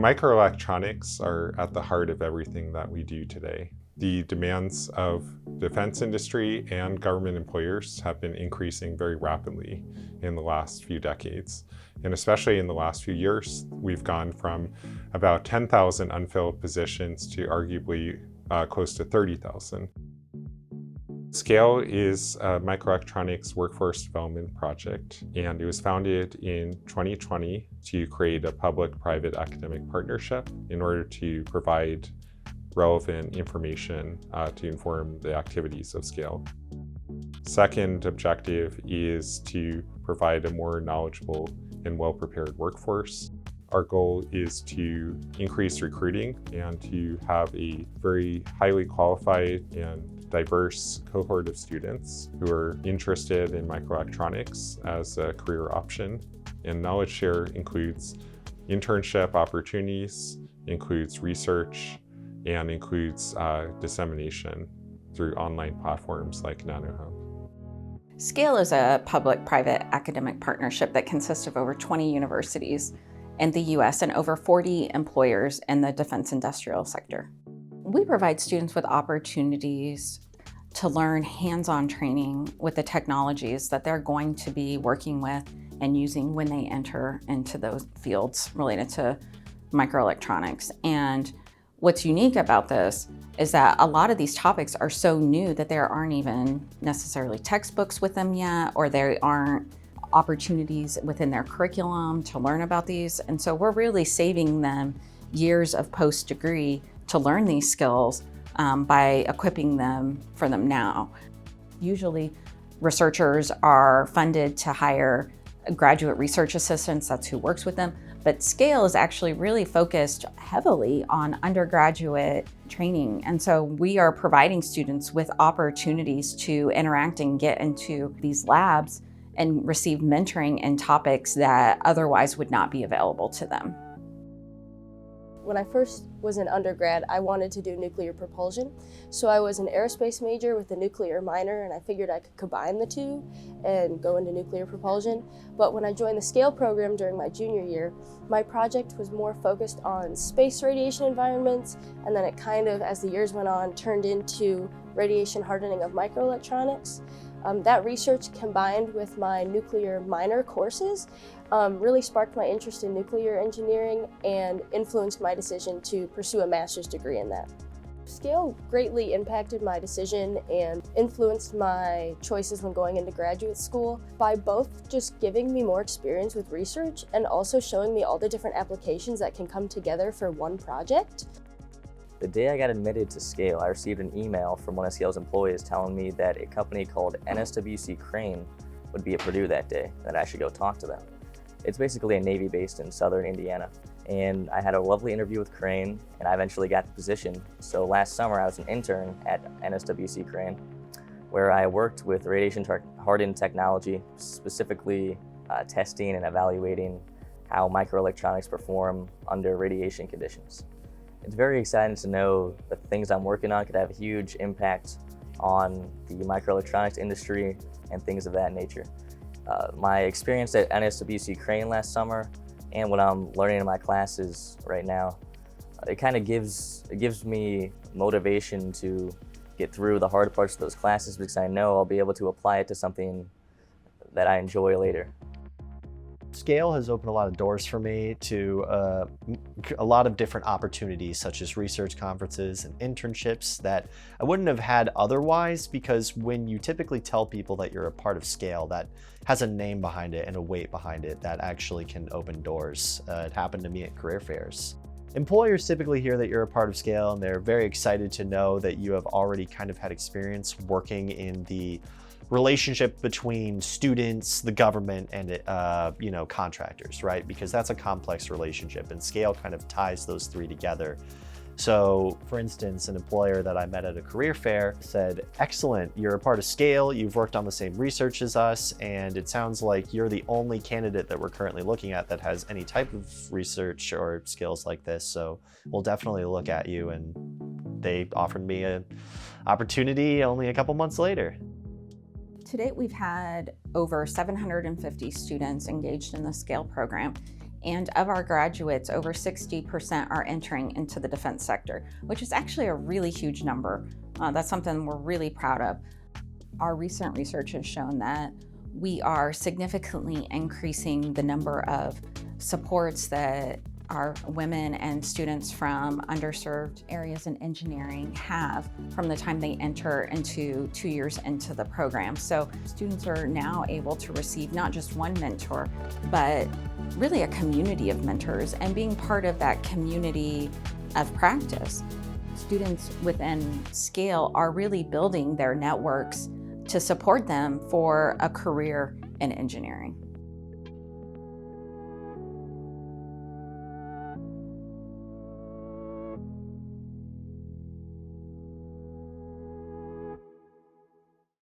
Microelectronics are at the heart of everything that we do today. The demands of defense industry and government employers have been increasing very rapidly in the last few decades. And especially in the last few years, we've gone from about 10,000 unfilled positions to arguably close to 30,000. Scale is a microelectronics workforce development project, and it was founded in 2020 to create a public-private academic partnership in order to provide relevant information to inform the activities of Scale. Second objective is to provide a more knowledgeable and well-prepared workforce. Our goal is to increase recruiting and to have a very highly qualified and diverse cohort of students who are interested in microelectronics as a career option. And knowledge share includes internship opportunities, includes research, and includes dissemination through online platforms like NanoHub. Scale is a public-private academic partnership that consists of over 20 universities in the US and over 40 employers in the defense industrial sector. We provide students with opportunities to learn hands-on training with the technologies that they're going to be working with and using when they enter into those fields related to microelectronics. And what's unique about this is that a lot of these topics are so new that there aren't even necessarily textbooks with them yet, or there aren't opportunities within their curriculum to learn about these. And so we're really saving them years of post-degree to learn these skills by equipping them for them now. Usually researchers are funded to hire graduate research assistants, that's who works with them. But Scale is actually really focused heavily on undergraduate training. And so we are providing students with opportunities to interact and get into these labs and receive mentoring in topics that otherwise would not be available to them. When I first was an undergrad, I wanted to do nuclear propulsion. So I was an aerospace major with a nuclear minor, and I figured I could combine the two and go into nuclear propulsion. But when I joined the Scale program during my junior year, my project was more focused on space radiation environments, and then it kind of, as the years went on, turned into radiation hardening of microelectronics. That research combined with my nuclear minor courses really sparked my interest in nuclear engineering and influenced my decision to pursue a master's degree in that. Scale greatly impacted my decision and influenced my choices when going into graduate school by both just giving me more experience with research and also showing me all the different applications that can come together for one project. The day I got admitted to Scale, I received an email from one of Scale's employees telling me that a company called NSWC Crane would be at Purdue that day, that I should go talk to them. It's basically a Navy based in southern Indiana. And I had a lovely interview with Crane, and I eventually got the position. So last summer, I was an intern at NSWC Crane, where I worked with radiation hardened technology, specifically testing and evaluating how microelectronics perform under radiation conditions. It's very exciting to know the things I'm working on could have a huge impact on the microelectronics industry and things of that nature. My experience at NSWC Crane last summer and what I'm learning in my classes right now, it kind of gives me motivation to get through the hard parts of those classes because I know I'll be able to apply it to something that I enjoy later. Scale has opened a lot of doors for me to a lot of different opportunities, such as research conferences and internships that I wouldn't have had otherwise, because when you typically tell people that you're a part of Scale, that has a name behind it and a weight behind it that actually can open doors. It happened to me at career fairs. Employers typically hear that you're a part of Scale and they're very excited to know that you have already kind of had experience working in the relationship between students, the government, and contractors, right? Because that's a complex relationship, and Scale kind of ties those three together. So, for instance, an employer that I met at a career fair said, "Excellent, you're a part of Scale, you've worked on the same research as us, and it sounds like you're the only candidate that we're currently looking at that has any type of research or skills like this, so we'll definitely look at you." And they offered me an opportunity only a couple months later. To date, we've had over 750 students engaged in the Scale program, And of our graduates, over 60% are entering into the defense sector, which is actually a really huge number. That's something we're really proud of. Our recent research has shown that we are significantly increasing the number of supports that our women and students from underserved areas in engineering have from the time they enter into 2 years into the program. So students are now able to receive not just one mentor, but really a community of mentors, and being part of that community of practice. Students within Scale are really building their networks to support them for a career in engineering.